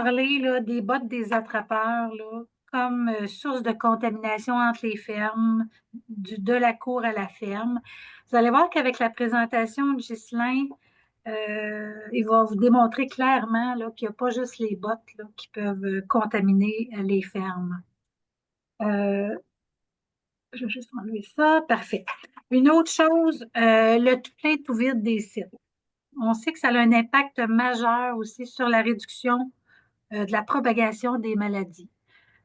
parler là, des bottes des attrapeurs là, comme source de contamination entre les fermes, de la cour à la ferme. Vous allez voir qu'avec la présentation de Ghislain, il va vous démontrer clairement là, qu'il n'y a pas juste les bottes là, qui peuvent contaminer les fermes. Euh, je vais juste enlever ça. Parfait. Une autre chose, le tout plein tout vide des sites. On sait que ça a un impact majeur aussi sur la réduction de la propagation des maladies.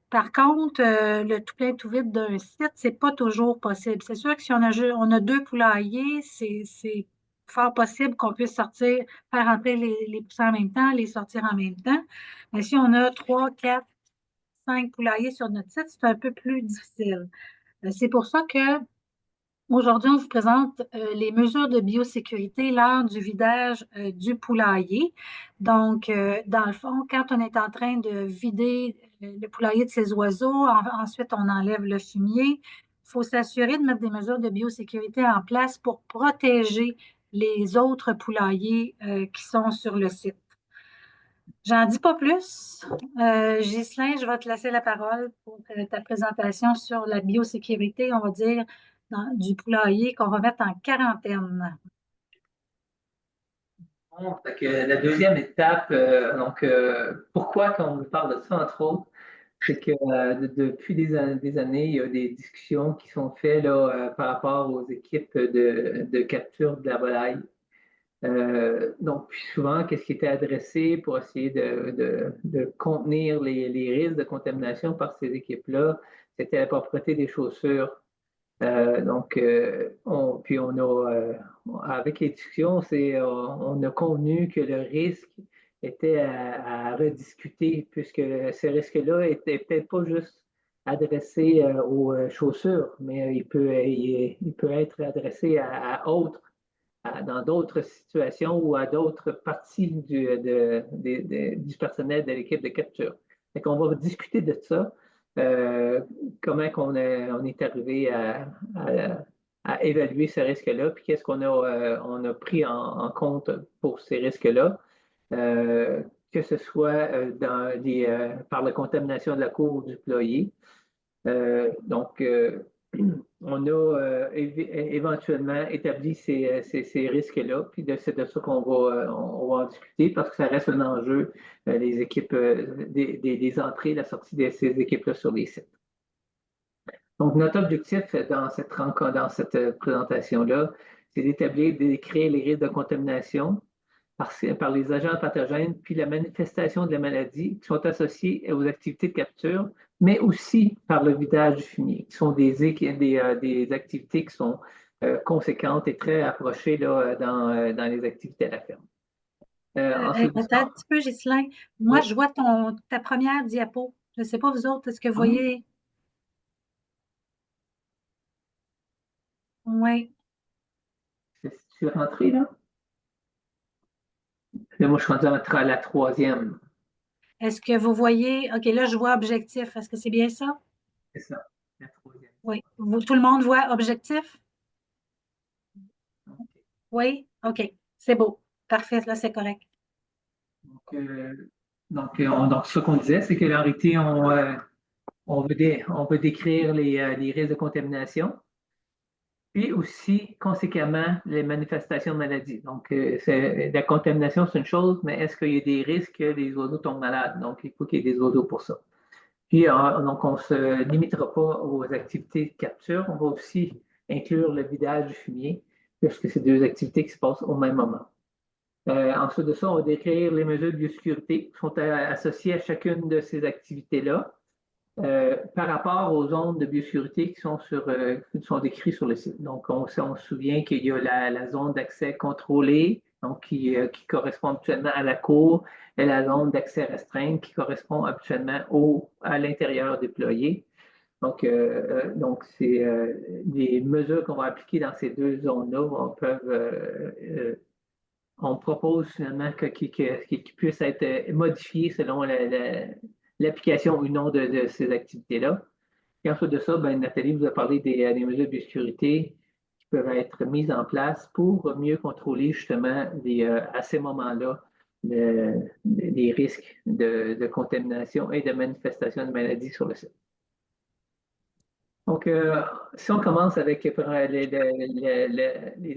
Par contre, le tout plein tout vide d'un site, c'est pas toujours possible. C'est sûr que si on a deux poulaillers, c'est fort possible qu'on puisse sortir, faire entrer les poussins en même temps, les sortir en même temps. Mais si on a trois, quatre, cinq poulaillers sur notre site, c'est un peu plus difficile. C'est pour ça que aujourd'hui, on vous présente les mesures de biosécurité lors du vidage du poulailler. Donc, dans le fond, quand on est en train de vider le poulailler de ses oiseaux, ensuite on enlève le fumier, il faut s'assurer de mettre des mesures de biosécurité en place pour protéger les autres poulaillers qui sont sur le site. J'en dis pas plus. Ghislain, je vais te laisser la parole pour ta présentation sur la biosécurité, on va dire, du poulailler qu'on va mettre en quarantaine. Bon, fait que la deuxième étape, pourquoi quand on parle de ça, entre autres, c'est que depuis des années, il y a des discussions qui sont faites là, par rapport aux équipes de capture de la volaille. Donc, puis souvent, qu'est-ce qui était adressé pour essayer de contenir les risques de contamination par ces équipes-là? C'était la propreté des chaussures. Puis avec les discussions, on a convenu que le risque était à rediscuter, puisque ce risque-là était peut-être pas juste adressé aux chaussures, mais il peut être adressé à autres dans d'autres situations ou à d'autres parties du personnel de l'équipe de capture. Donc, on va discuter de ça, comment on est arrivé à évaluer ce risque-là, puis qu'est-ce on a pris en compte pour ces risques-là, que ce soit par la contamination de la cour ou du ployer. On a éventuellement établi ces risques-là, puis c'est de ça on va en discuter parce que ça reste un enjeu, les équipes, des entrées et la sortie de ces équipes-là sur les sites. Donc, notre objectif dans cette présentation-là, c'est d'établir, d'écrire les risques de contamination par les agents pathogènes, puis la manifestation de la maladie qui sont associées aux activités de capture, mais aussi par le vidage du fumier, qui sont des activités qui sont conséquentes et très approchées là, dans les activités à la ferme. Ensuite, Attends un petit peu, Ghislain. Moi, oui. je vois ta première diapo. Je ne sais pas, vous autres, est-ce que vous voyez? Oui. C'est rentré là? Là, moi, je suis rendu à la troisième. Est-ce que vous voyez? OK, là, je vois objectif. Est-ce que c'est bien ça? C'est ça, la troisième. Oui. Tout le monde voit objectif? OK. Oui? OK. C'est beau. Parfait, là, c'est correct. Donc, ce qu'on disait, c'est que en réalité, on veut décrire les risques de contamination, puis aussi, conséquemment, les manifestations de maladie. Donc, la contamination, c'est une chose, mais est-ce qu'il y a des risques que les oiseaux tombent malades? Donc, il faut qu'il y ait des oiseaux pour ça. Puis, donc, on ne se limitera pas aux activités de capture, on va aussi inclure le vidage du fumier, puisque c'est deux activités qui se passent au même moment. Ensuite de ça, on va décrire les mesures de biosécurité qui sont associées à chacune de ces activités-là par rapport aux zones de biosécurité qui sont décrites sur le site. Donc, on se souvient qu'il y a la zone d'accès contrôlé, donc qui correspond habituellement à la cour, et la zone d'accès restreint qui correspond habituellement à l'intérieur déployé. Donc, c'est les mesures qu'on va appliquer dans ces deux zones-là on propose finalement qu'ils puissent être modifiés selon l'application ou non de ces activités-là. Et ensuite de ça, ben, Nathalie vous a parlé des mesures de sécurité qui peuvent être mises en place pour mieux contrôler justement à ces moments-là les risques de contamination et de manifestation de maladies sur le site. Donc, si on commence avec les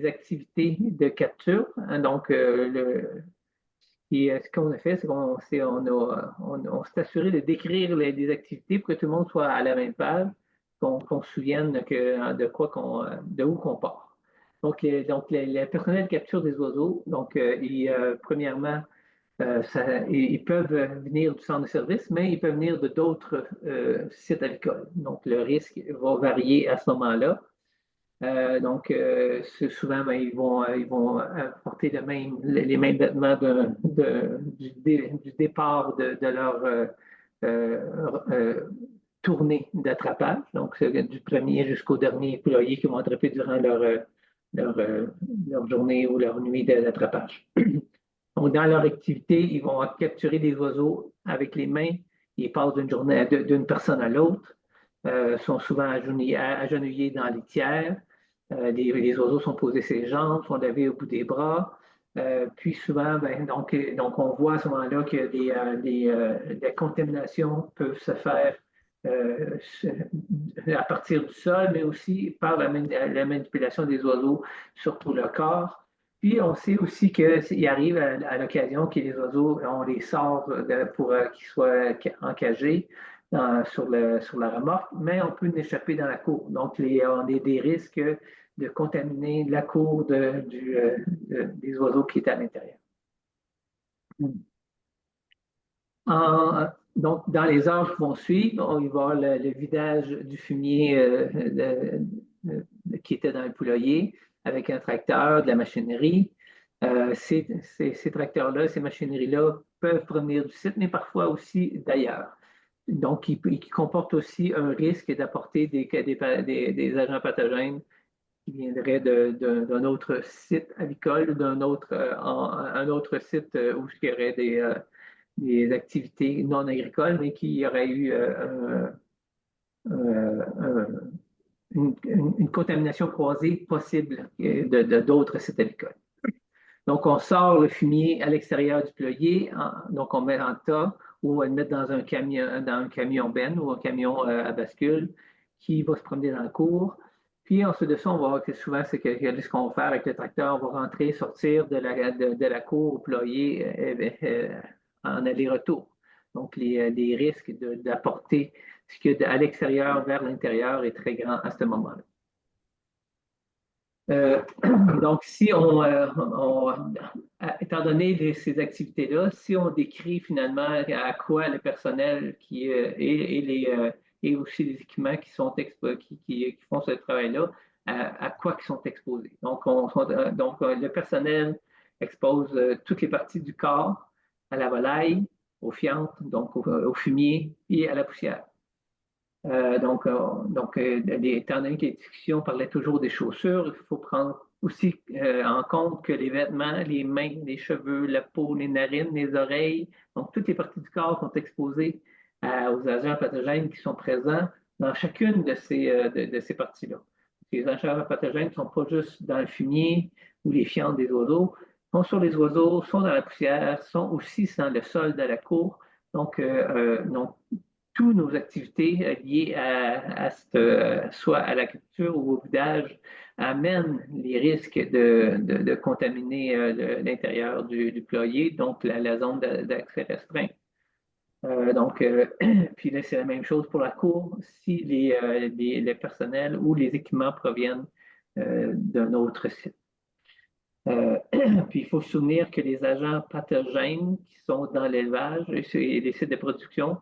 activités de capture, hein, donc ce qu'on a fait, c'est on s'est assuré de décrire les activités pour que tout le monde soit à la même page, qu'on se souvienne de où qu'on part. Donc, le personnel de capture des oiseaux, donc, premièrement, ils peuvent venir du centre de service, mais ils peuvent venir de d'autres sites avicoles. Donc, le risque va varier à ce moment-là. Souvent, ben, ils vont porter les mêmes vêtements du départ de leur tournée d'attrapage. Donc, du premier jusqu'au dernier employé qui vont attraper durant leur journée ou leur nuit d'attrapage. Donc, dans leur activité, ils vont capturer des oiseaux avec les mains. Ils passent d'une personne à l'autre, sont souvent agenouillés dans les tiers. Les oiseaux sont posés sur les jambes, sont lavés au bout des bras. Puis souvent, ben, donc on voit à ce moment-là que des contaminations peuvent se faire à partir du sol, mais aussi par la manipulation des oiseaux sur tout le corps. Puis on sait aussi qu'il arrive à l'occasion que les oiseaux, on les sort pour qu'ils soient encagés sur la remorque, mais on peut échapper dans la cour. Donc, on a des risques de contaminer la cour des oiseaux qui étaient à l'intérieur. Donc, dans les heures qui vont suivre, il va y avoir le vidage du fumier qui était dans le poulailler avec un tracteur, de la machinerie. Ces tracteurs-là, ces machineries-là peuvent provenir du site, mais parfois aussi d'ailleurs. Donc, ils comportent aussi un risque d'apporter des agents pathogènes qui viendraient d'un autre site avicole, un autre site où il y aurait des activités non agricoles, mais qui auraient eu une contamination croisée possible d'autres sites avicoles. Donc, on sort le fumier à l'extérieur du poulailler, donc on met en tas ou on le met dans un camion benne ou un camion à bascule qui va se promener dans le cours. Puis ensuite de ça, on va voir que souvent, c'est ce qu'on va faire avec le tracteur, on va rentrer, sortir de la cour au poulailler en aller-retour. Donc, les risques d'apporter ce qu'il y a à l'extérieur vers l'intérieur est très grand à ce moment-là. Donc, si étant donné ces activités-là, si on décrit finalement à quoi le personnel et aussi les équipements qui font ce travail-là, à quoi ils sont exposés. Donc, le personnel expose toutes les parties du corps à la volaille, aux fientes, donc au fumier et à la poussière. Étant donné que les discussions parlaient toujours des chaussures, il faut prendre aussi en compte que les vêtements, les mains, les cheveux, la peau, les narines, les oreilles, donc toutes les parties du corps sont exposées aux agents pathogènes qui sont présents dans chacune de ces parties-là. Les agents pathogènes ne sont pas juste dans le fumier ou les fientes des oiseaux, sont sur les oiseaux, sont dans la poussière, sont aussi dans le sol de la cour. Donc, toutes nos activités liées soit à la culture ou au vidage amènent les risques de contaminer l'intérieur du poulailler, donc la zone d'accès restreint. Puis là, c'est la même chose pour la cour si les personnels ou les équipements proviennent d'un autre site. Puis il faut se souvenir que les agents pathogènes qui sont dans l'élevage et les sites de production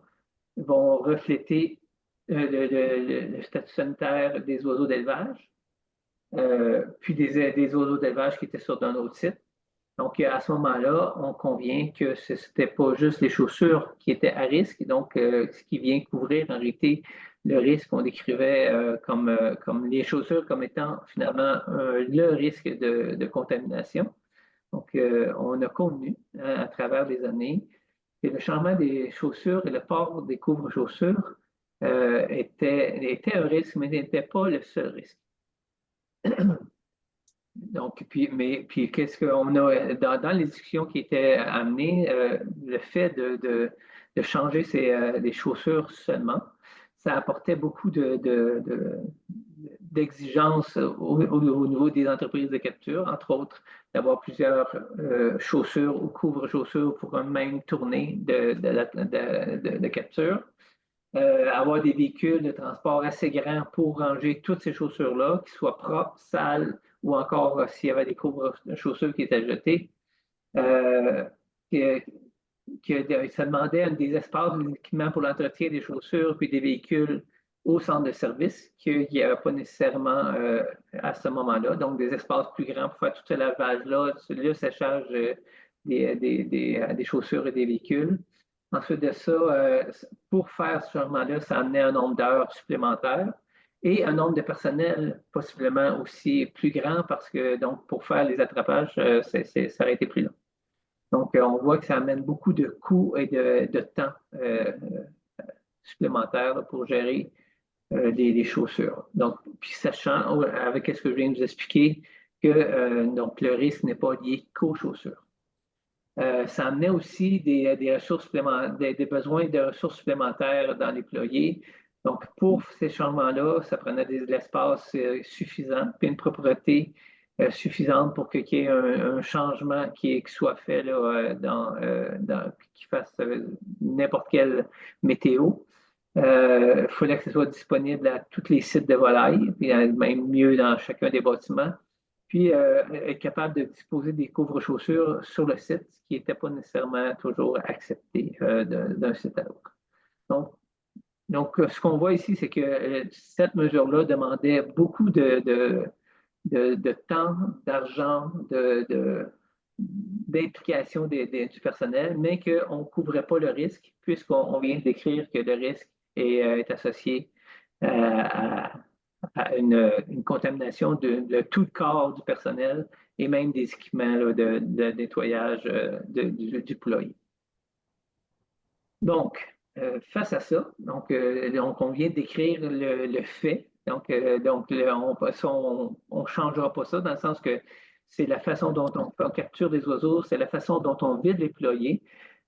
vont refléter le statut sanitaire des oiseaux d'élevage, puis des oiseaux d'élevage qui étaient sur un autre site. Donc, à ce moment-là, on convient que ce n'était pas juste les chaussures qui étaient à risque, donc ce qui vient couvrir en réalité le risque qu'on décrivait comme les chaussures comme étant finalement le risque de contamination. Donc, on a convenu à travers les années que le changement des chaussures et le port des couvre-chaussures était un risque, mais n'était pas le seul risque. Donc, puis qu'est-ce qu'on a dans les discussions qui étaient amenées, le fait de changer des chaussures seulement, ça apportait beaucoup d'exigences au niveau des entreprises de capture, entre autres, d'avoir plusieurs chaussures ou couvre-chaussures pour une même tournée de capture. Avoir des véhicules de transport assez grands pour ranger toutes ces chaussures-là, qu'ils soient propres, sales, ou encore s'il y avait des couvre-chaussures qui étaient jetées. Euh, que, Ça demandait des espaces, des équipements pour l'entretien des chaussures puis des véhicules au centre de service qu'il n'y avait pas nécessairement à ce moment-là. Donc, des espaces plus grands pour faire tout ce lavage-là, le séchage des chaussures et des véhicules. Ensuite de ça, pour faire ce changement-là, ça amenait un nombre d'heures supplémentaires et un nombre de personnel possiblement aussi plus grand parce que donc pour faire les attrapages, ça aurait été plus long. Donc, on voit que ça amène beaucoup de coûts et de temps supplémentaires là, pour gérer des chaussures. Donc, puis sachant, avec ce que je viens de vous expliquer, que donc, le risque n'est pas lié qu'aux chaussures. Ça amenait aussi des ressources des besoins de ressources supplémentaires dans les ployers. Donc, pour ces changements-là, ça prenait de l'espace suffisant, puis une propreté suffisante pour qu'il y ait un changement qui soit fait là, qui fasse n'importe quelle météo. Il fallait que ce soit disponible à tous les sites de volailles, puis même mieux dans chacun des bâtiments. Puis être capable de disposer des couvre-chaussures sur le site, ce qui n'était pas nécessairement toujours accepté d'un site à l'autre. Ce qu'on voit ici, c'est que cette mesure-là demandait beaucoup de temps, d'argent, d'implication du personnel, mais qu'on ne couvrait pas le risque, puisqu'on vient de décrire que le risque est associé à une contamination de tout le corps du personnel et même des équipements là, de nettoyage du poulailler. Donc, face à ça, donc, on vient de décrire le fait. Donc, on ne changera pas ça dans le sens que c'est la façon dont on capture des oiseaux, c'est la façon dont on vide les poulaillers.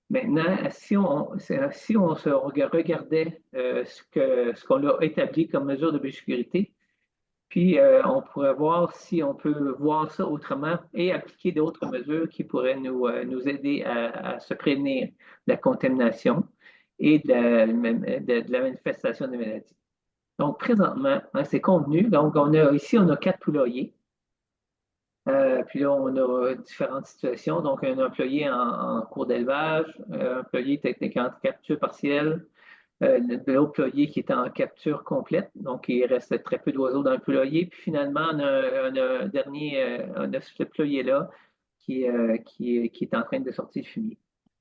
Maintenant, si on se regardait ce qu'on a établi comme mesure de biosécurité, puis on pourrait voir si on peut voir ça autrement et appliquer d'autres mesures qui pourraient nous aider à se prévenir de la contamination et de la manifestation des maladies. Donc, présentement, hein, c'est convenu. Donc, ici, on a 4 poulaillers. Puis là, on a différentes situations. Donc, un employé en cours d'élevage, un employé technique en capture partielle, de l'autre poulailler qui est en capture complète. Donc, il reste très peu d'oiseaux dans le poulailler. Puis finalement, on a un dernier, on a ce poulailler-là qui est en train de sortir le fumier.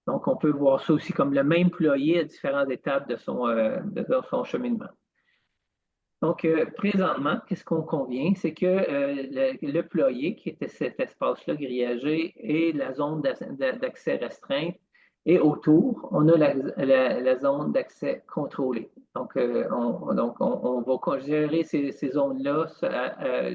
Donc, on peut voir ça aussi comme le même poulailler à différentes étapes de son cheminement. Donc, présentement, qu'est-ce qu'on convient? C'est que le poulailler, qui était cet espace-là grillagé, et la zone d'accès restreinte, et autour, on a la zone d'accès contrôlé. Donc, on va gérer ces zones-là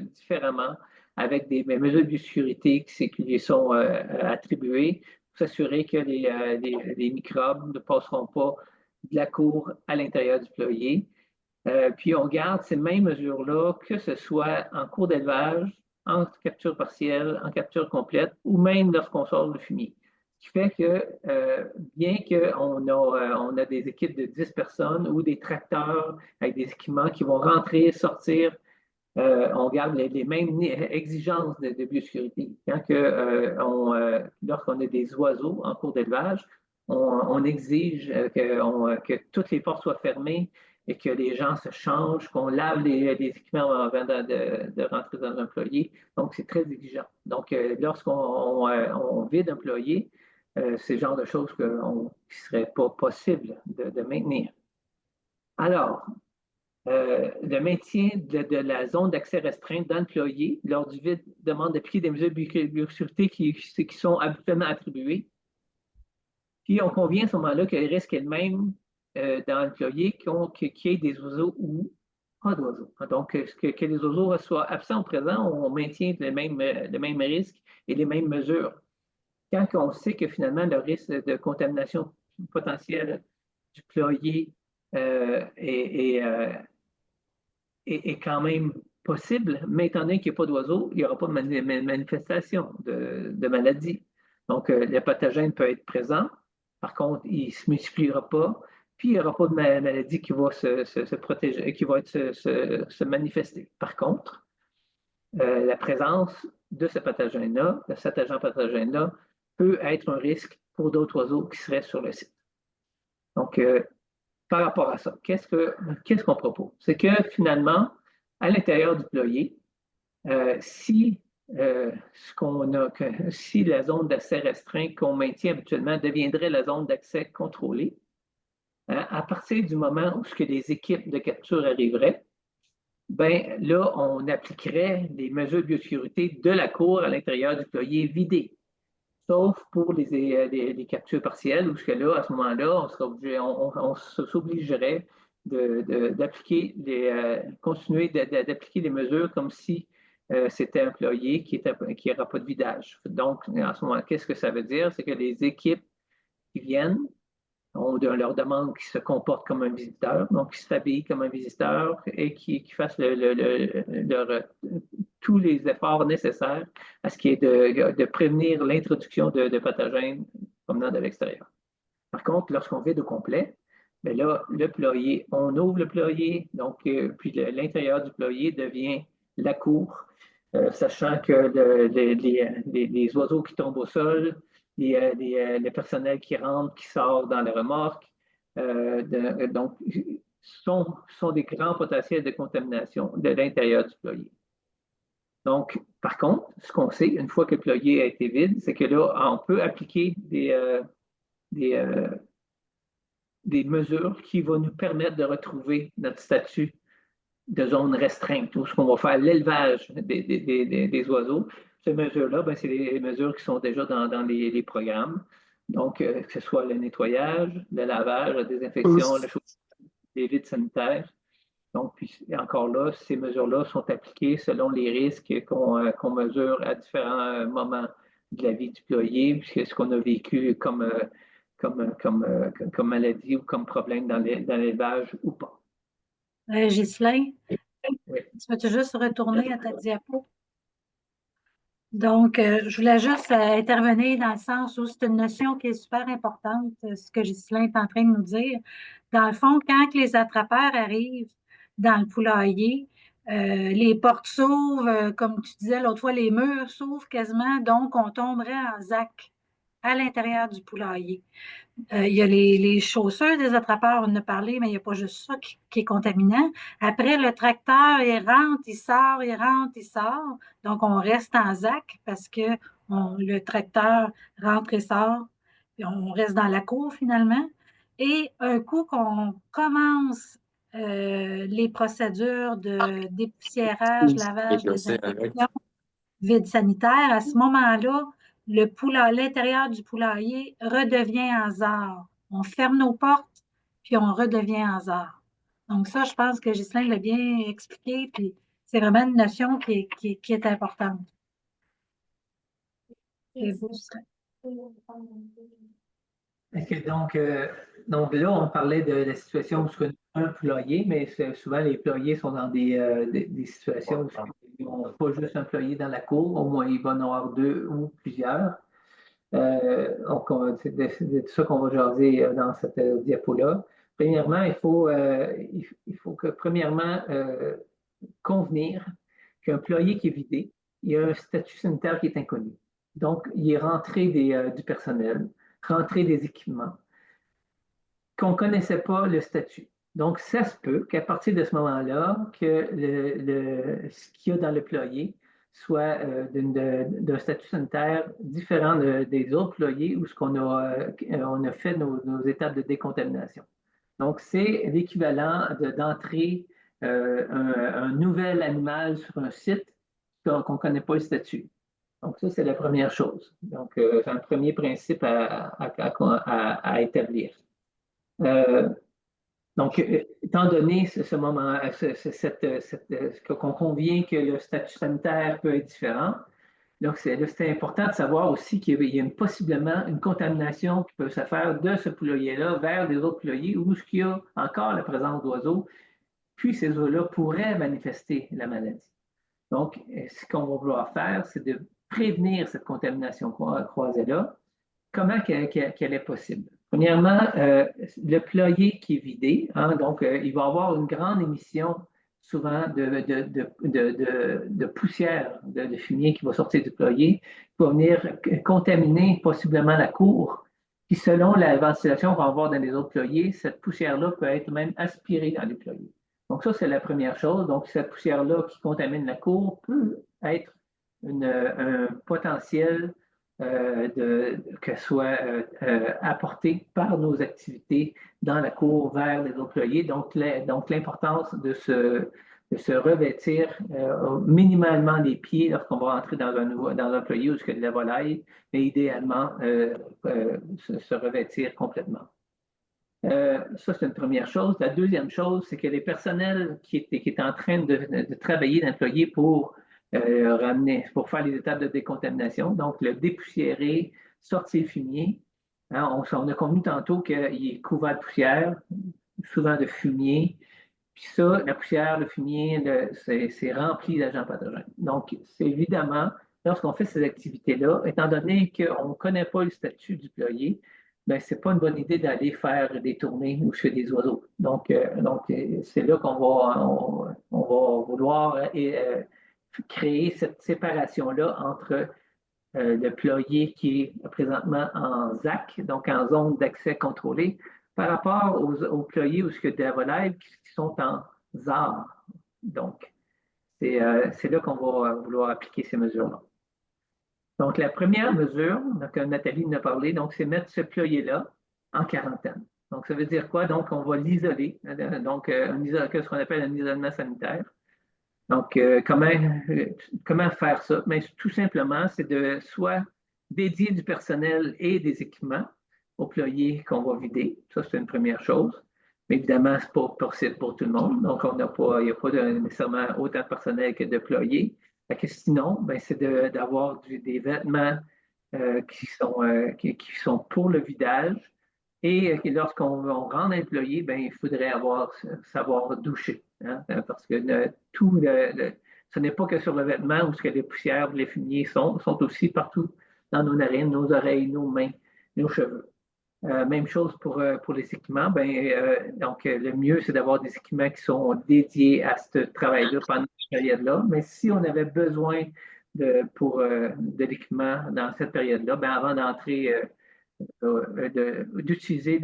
différemment avec des mesures de sécurité qui lui sont attribuées pour s'assurer que les microbes ne passeront pas de la cour à l'intérieur du poulailler. Puis on garde ces mêmes mesures-là, que ce soit en cours d'élevage, en capture partielle, en capture complète, ou même lorsqu'on sort le fumier. Ce qui fait que bien qu'on a des équipes de 10 personnes ou des tracteurs avec des équipements qui vont rentrer, sortir, on garde les mêmes exigences de biosécurité. Lorsqu'on a des oiseaux en cours d'élevage, on exige que toutes les portes soient fermées et que les gens se changent, qu'on lave les équipements avant de rentrer dans un poulailler. Donc, c'est très exigeant. Donc, lorsqu'on vide un poulailler, c'est le genre de choses qui ne serait pas possible de maintenir. Alors, le maintien de la zone d'accès restreinte dans le poulailler lors du vide demande d'appliquer des mesures de biosécurité qui sont habituellement attribuées. Puis on convient à ce moment-là que le risque est le même dans le poulailler qu'il y ait des oiseaux ou pas d'oiseaux. Donc, que les oiseaux soient absents ou présents, on maintient le même risque et les mêmes mesures. Quand on sait que finalement le risque de contamination potentielle du poulailler est quand même possible, mais étant donné qu'il n'y a pas d'oiseaux, il n'y aura pas de manifestation de maladie. Donc, le pathogène peut être présent. Par contre, il ne se multipliera pas. Puis, il n'y aura pas de maladie qui va se protéger, qui va se manifester. Par contre, la présence de ce pathogène-là, de cet agent pathogène-là, peut être un risque pour d'autres oiseaux qui seraient sur le site. Donc, par rapport à ça, qu'est-ce qu'on propose? C'est que finalement, à l'intérieur du poulailler, si, si la zone d'accès restreint qu'on maintient habituellement deviendrait la zone d'accès contrôlée, à partir du moment où les équipes de capture arriveraient, ben là, on appliquerait les mesures de biosécurité de la cour à l'intérieur du poulailler vidé, sauf pour les captures partielles, où là, à ce moment-là, on s'obligerait d'appliquer continuer d'appliquer les mesures comme si c'était un poulailler qui n'aura pas de vidage. Donc, en ce moment, qu'est-ce que ça veut dire? C'est que les équipes qui viennent, on leur demande qu'ils se comportent comme un visiteur, donc qu'ils s'habillent comme un visiteur et qu'ils fassent tous les efforts nécessaires à ce qui est de prévenir l'introduction de pathogènes provenant de l'extérieur. Par contre, lorsqu'on vide au complet, bien là, le poulailler, on ouvre le poulailler, donc puis l'intérieur du poulailler devient la cour, sachant que les oiseaux qui tombent au sol, le personnel qui rentre, qui sort dans la remorque, donc sont des grands potentiels de contamination de l'intérieur du poulailler. Donc, par contre, ce qu'on sait, une fois que le poulailler a été vide, c'est que là, on peut appliquer des mesures qui vont nous permettre de retrouver notre statut de zone restreinte, où ce qu'on va faire l'élevage des oiseaux. Ces mesures-là, ben, c'est les mesures qui sont déjà dans les programmes. Donc, que ce soit le nettoyage, le lavage, la désinfection, les vides sanitaires. Donc, puis encore là, ces mesures-là sont appliquées selon les risques qu'on mesure à différents moments de la vie du poulailler, puisque ce qu'on a vécu comme maladie ou comme problème dans l'élevage ou pas. Ghislain, Oui. tu peux juste retourner à ta diapo? Donc, je voulais juste intervenir dans le sens où c'est une notion qui est super importante, ce que Ghislain est en train de nous dire. Dans le fond, quand les attrapeurs arrivent dans le poulailler, les portes s'ouvrent, comme tu disais l'autre fois, les murs s'ouvrent quasiment, donc on tomberait en zac à l'intérieur du poulailler. Il y a les chaussures des attrapeurs, on en a parlé, mais il n'y a pas juste ça qui est contaminant. Après, le tracteur, il rentre, il sort, il rentre, il sort. Donc, on reste en ZAC parce que le tracteur rentre et sort, puis on reste dans la cour finalement. Et un coup qu'on commence les procédures de dépoussiérage, lavage, désinfection, vide sanitaire, à ce moment-là, l'intérieur du poulailler redevient en zare. On ferme nos portes, puis on redevient en zare. Donc ça, je pense que Ghislain l'a bien expliqué, puis c'est vraiment une notion qui est importante. C'est beau, ça. Donc là, on parlait de la situation où il y a un poulailler, mais souvent les poulaillers sont dans des situations où ils n'ont pas juste un poulailler dans la cour, au moins il va en avoir deux ou plusieurs. Donc, c'est de ça qu'on va jaser dans cette diapo-là. Premièrement, il faut que, premièrement, convenir qu'un poulailler qui est vidé, il y a un statut sanitaire qui est inconnu. Donc, il est rentré du personnel, rentré des équipements, qu'on ne connaissait pas le statut. Donc, ça se peut qu'à partir de ce moment-là, que ce qu'il y a dans le poulailler soit d'un statut sanitaire différent des autres poulaillers où on a fait nos étapes de décontamination. Donc, c'est l'équivalent d'entrer un nouvel animal sur un site qu'on ne connaît pas le statut. Donc, ça, c'est la première chose. Donc, c'est un premier principe à établir. Donc, étant donné ce moment, qu'on convient que le statut sanitaire peut être différent, donc c'est important de savoir aussi qu'il y a possiblement une contamination qui peut se faire de ce poulailler-là vers des autres poulaillers où il y a encore la présence d'oiseaux, puis ces oiseaux-là pourraient manifester la maladie. Donc, ce qu'on va vouloir faire, c'est de prévenir cette contamination croisée-là. Comment qu'elle est possible? Premièrement, le poulailler qui est vidé, hein, donc il va y avoir une grande émission souvent de poussière, de fumier qui va sortir du poulailler, qui va venir contaminer possiblement la cour. Puis selon la ventilation qu'on va avoir dans les autres poulaillers, cette poussière-là peut être même aspirée dans les poulaillers. Donc ça, c'est la première chose. Donc cette poussière-là qui contamine la cour peut être un potentiel que soit apporté par nos activités dans la cour vers les employés. Donc, l'importance de se revêtir minimalement les pieds lorsqu'on va entrer dans un employé où il y a de la volaille, mais idéalement se revêtir complètement. Ça, c'est une première chose. La deuxième chose, c'est que les personnels qui est en train de travailler, d'employer pour pour faire les étapes de décontamination, donc le dépoussiérer, sortir le fumier. Hein, on a convenu tantôt qu'il est couvert de poussière, souvent de fumier. Puis ça, la poussière, le fumier, c'est rempli d'agents pathogènes. Donc, c'est évidemment, lorsqu'on fait ces activités-là, étant donné qu'on ne connaît pas le statut du poulailler, ben, ce n'est pas une bonne idée d'aller faire des tournées où je fais des oiseaux. Donc c'est là qu'on va vouloir créer cette séparation-là entre le poulailler qui est présentement en ZAC, donc en zone d'accès contrôlé, par rapport aux poulaillers où il y a de la volaille qui sont en ZAR. Donc, c'est là qu'on va vouloir appliquer ces mesures-là. Donc, la première mesure, donc Nathalie en a parlé, donc c'est mettre ce poulailler-là en quarantaine. Donc, ça veut dire quoi? Donc, on va l'isoler, donc ce qu'on appelle un isolement sanitaire. Donc, comment faire ça? Mais tout simplement, c'est de soit dédier du personnel et des équipements aux poulaillers qu'on va vider. Ça, c'est une première chose. Mais évidemment, ce n'est pas possible pour tout le monde. Donc, il n'y a pas nécessairement autant de personnel que de poulaillers. Sinon, ben, c'est d'avoir des vêtements qui sont pour le vidage. Et lorsqu'on rentre un employé, ben, il faudrait savoir doucher. Hein, parce que ce n'est pas que sur le vêtement où les poussières, les fumiers sont aussi partout dans nos narines, nos oreilles, nos mains, nos cheveux. Même chose pour les équipements. Ben, donc, le mieux, c'est d'avoir des équipements qui sont dédiés à ce travail-là pendant cette période-là. Mais si on avait besoin de l'équipement dans cette période-là, ben, avant d'entrer d'utiliser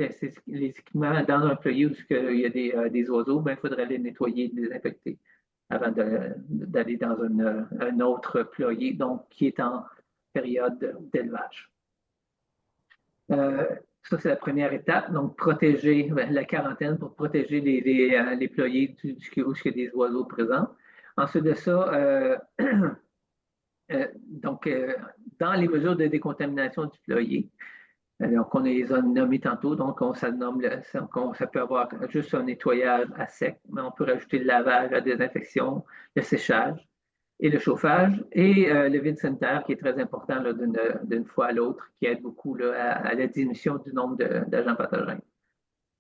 les équipements dans un poulailler où il y a des oiseaux, ben, il faudrait les nettoyer, les désinfecter avant d'aller dans un autre poulailler, donc qui est en période d'élevage. Ça, c'est la première étape, donc protéger la quarantaine pour protéger les poulaillers où il y a des oiseaux présents. Ensuite de ça, dans les mesures de décontamination du poulailler, donc, on les a nommés tantôt, donc ça peut avoir juste un nettoyage à sec, mais on peut rajouter le lavage, la désinfection, le séchage et le chauffage, et le vide sanitaire qui est très important d'une fois à l'autre, qui aide beaucoup là, à la diminution du nombre d'agents pathogènes.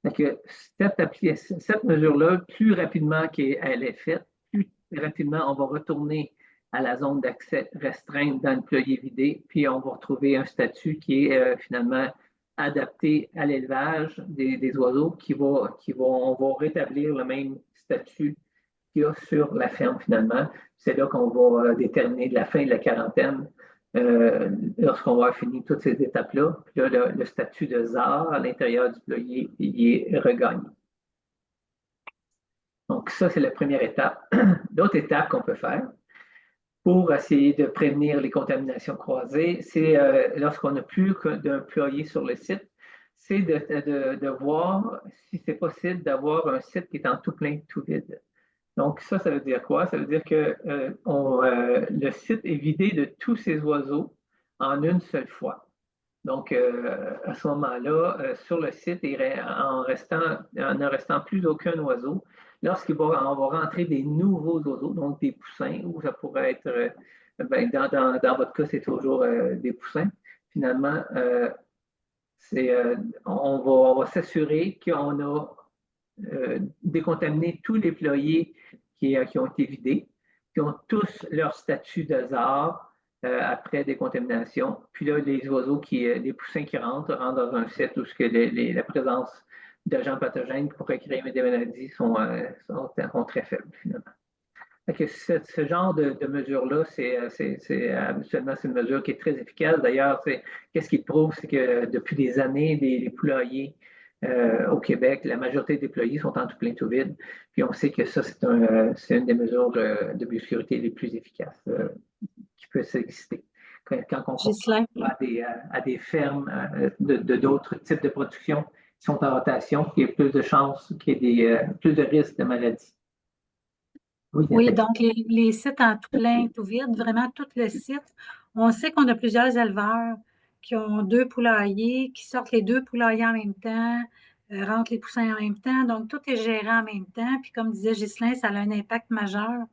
Donc, cette mesure-là, plus rapidement qu'elle est faite, plus rapidement on va retourner à la zone d'accès restreinte dans le poulailler vidé, puis on va retrouver un statut qui est finalement adapté à l'élevage des oiseaux on va rétablir le même statut qu'il y a sur la ferme finalement. C'est là qu'on va déterminer la fin de la quarantaine lorsqu'on va finir toutes ces étapes-là. Puis là, le statut de ZAR à l'intérieur du poulailler, il est regagné. Donc ça, c'est la première étape. L'autre étape qu'on peut faire, pour essayer de prévenir les contaminations croisées, c'est lorsqu'on n'a plus d'un poulailler sur le site, c'est de voir si c'est possible d'avoir un site qui est en tout plein, tout vide. Donc ça veut dire quoi? Ça veut dire que le site est vidé de tous ces oiseaux en une seule fois. Donc, à ce moment-là, sur le site, en ne restant plus aucun oiseau, on va rentrer des nouveaux oiseaux, donc des poussins, ou ça pourrait être, ben, dans votre cas, c'est toujours des poussins. Finalement, on va s'assurer qu'on a décontaminé tous les poulaillers qui ont été vidés, qui ont tous leur statut de ZAR après décontamination. Puis là, les poussins qui rentrent dans un site où la présence d'agents pathogènes qui pourraient créer des maladies sont très faibles, finalement. Que ce genre de mesure-là, habituellement, c'est une mesure qui est très efficace. D'ailleurs, qu'est-ce qui prouve, c'est que depuis des années, les poulaillers au Québec, la majorité des poulaillers sont en tout plein, tout vide. Puis on sait que ça, c'est une des mesures de biosécurité les plus efficaces qui peut exister. Quand on compare à des fermes d'autres types de production qui sont en rotation, il y a plus de chances qu'il y ait plus de risques de maladies. Oui, donc les sites en tout plein, tout vide, vraiment tout le site. On sait qu'on a plusieurs éleveurs qui ont 2 poulaillers, qui sortent les 2 poulaillers en même temps, rentrent les poussins en même temps. Donc, tout est géré en même temps. Puis, comme disait Ghislain, ça a un impact majeur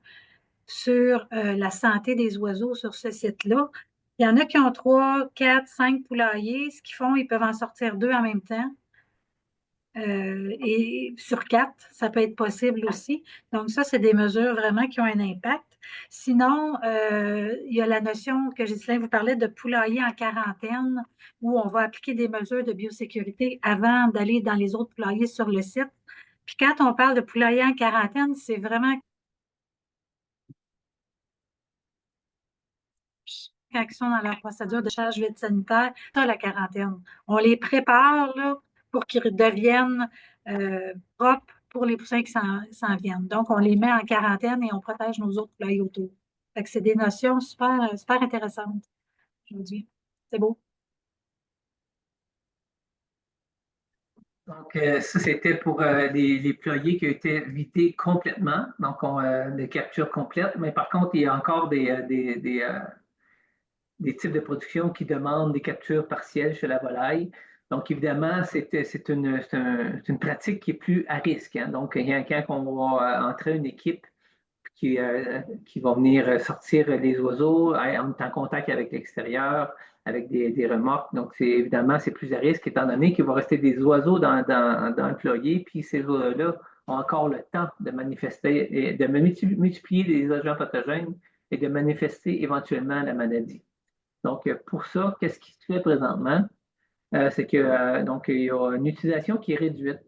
sur la santé des oiseaux sur ce site-là. Il y en a qui ont 3, 4, 5 poulaillers. Ce qu'ils font, ils peuvent en sortir 2 en même temps. Et sur 4, ça peut être possible aussi. Donc, ça, c'est des mesures vraiment qui ont un impact. Sinon, il y a la notion que Ghislain vous parlait de poulailler en quarantaine, où on va appliquer des mesures de biosécurité avant d'aller dans les autres poulaillers sur le site. Puis quand on parle de poulailler en quarantaine, c'est vraiment quand ils sont dans leur procédure de charge vide sanitaire, à la quarantaine. On les prépare là, pour qu'ils deviennent propres pour les poussins qui s'en viennent. Donc, on les met en quarantaine et on protège nos autres poulaillers autour. Fait que c'est des notions super, super intéressantes aujourd'hui. C'est beau. Donc, ça, c'était pour les poulaillers qui ont été vidés complètement, donc des captures complètes. Mais par contre, il y a encore des types de production qui demandent des captures partielles chez la volaille. Donc, évidemment, c'est une pratique qui est plus à risque. Hein. Donc, quand on va entrer une équipe qui va venir sortir les oiseaux, on est en contact avec l'extérieur, avec des remorques. Donc, évidemment, c'est plus à risque, étant donné qu'il va rester des oiseaux dans le poulailler, puis ces oiseaux-là ont encore le temps de manifester et de multiplier les agents pathogènes et de manifester éventuellement la maladie. Donc, pour ça, qu'est-ce qui se fait présentement? C'est que donc, il y a une utilisation qui est réduite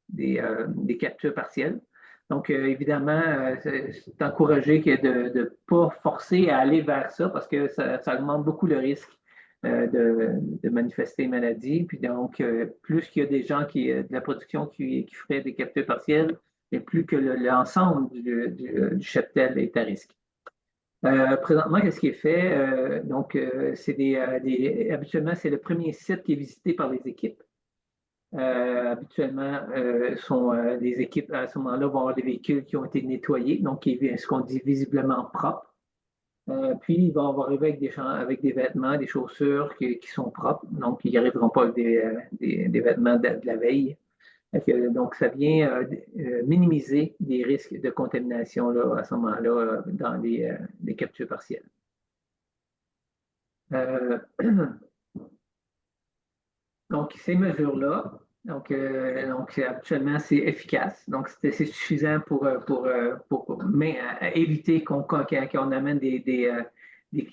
des captures partielles. Donc, évidemment, c'est encouragé de ne pas forcer à aller vers ça parce que ça augmente beaucoup le risque de manifester une maladie. Puis donc, plus qu'il y a des gens de la production qui feraient des captures partielles, et plus que l'ensemble du cheptel est à risque. Présentement, qu'est-ce qui est fait? Donc, habituellement, c'est le premier site qui est visité par les équipes. Habituellement, les équipes à ce moment-là vont avoir des véhicules qui ont été nettoyés, donc ce qu'on dit visiblement propres. Puis, ils vont arriver avec des vêtements, des chaussures qui sont propres, donc ils n'arriveront pas avec des vêtements de la veille. Donc, ça vient minimiser les risques de contamination là, à ce moment-là dans les captures partielles. Donc, ces mesures-là, donc actuellement, c'est efficace. Donc, c'est suffisant pour éviter qu'on amène des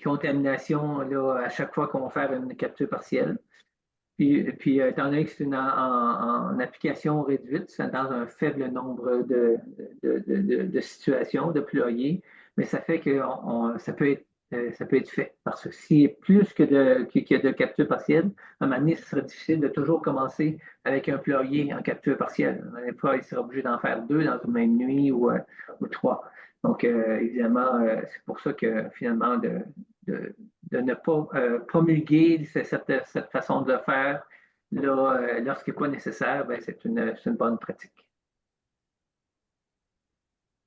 contaminations là, à chaque fois qu'on va faire une capture partielle. Puis étant donné que c'est en application réduite, c'est dans un faible nombre de situations, de poulaillers, mais ça fait que ça peut être fait. Parce que s'il y a plus qu'il y a de capture partielle, à un moment donné, ce serait difficile de toujours commencer avec un poulailler en capture partielle. Des fois, il sera obligé d'en faire 2 dans une même nuit ou 3. Donc, évidemment, c'est pour ça que finalement, de ne pas promulguer cette façon de le faire là, lorsqu'il n'est pas nécessaire, ben, c'est une bonne pratique.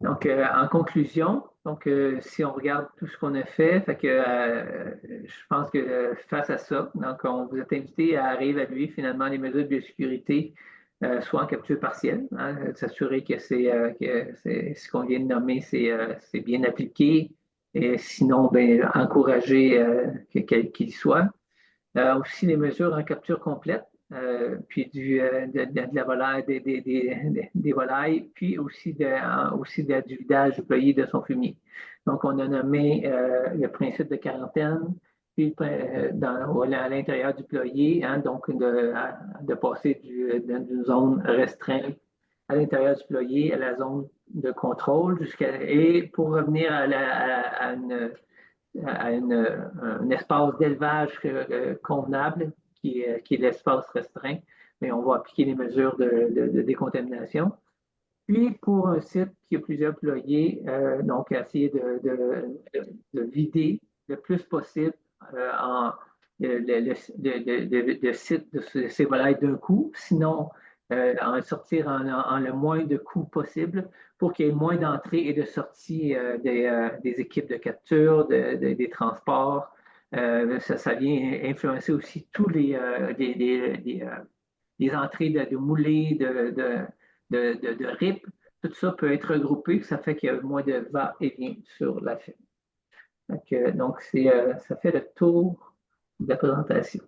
Donc, en conclusion, donc, si on regarde tout ce qu'on a fait que, je pense que face à ça, donc, on vous est invité à réévaluer finalement les mesures de biosécurité, soit en capture partielle, hein, s'assurer que ce qu'on vient de nommer, c'est bien appliqué, et sinon, ben, encourager qu'il soit. Aussi les mesures en capture complète, puis de la volaille, des volailles, puis aussi du vidage du ployé de son fumier. Donc, on a nommé le principe de quarantaine, puis à l'intérieur du ployé, hein, donc de passer d'une zone restreinte à l'intérieur du ployé à la zone de contrôle et pour revenir un espace d'élevage convenable qui est l'espace restreint, mais on va appliquer les mesures de décontamination. Puis, pour un site qui a plusieurs ployers, donc essayer de vider le plus possible le site de ces volailles d'un coup, sinon en sortir en le moins de coups possible pour qu'il y ait moins d'entrée et de sortie des équipes de capture, des transports. Ça vient influencer aussi tous les entrées de moulées, de RIP. Tout ça peut être regroupé, ça fait qu'il y a moins de va-et-vient sur la ferme. Donc, ça fait le tour de la présentation.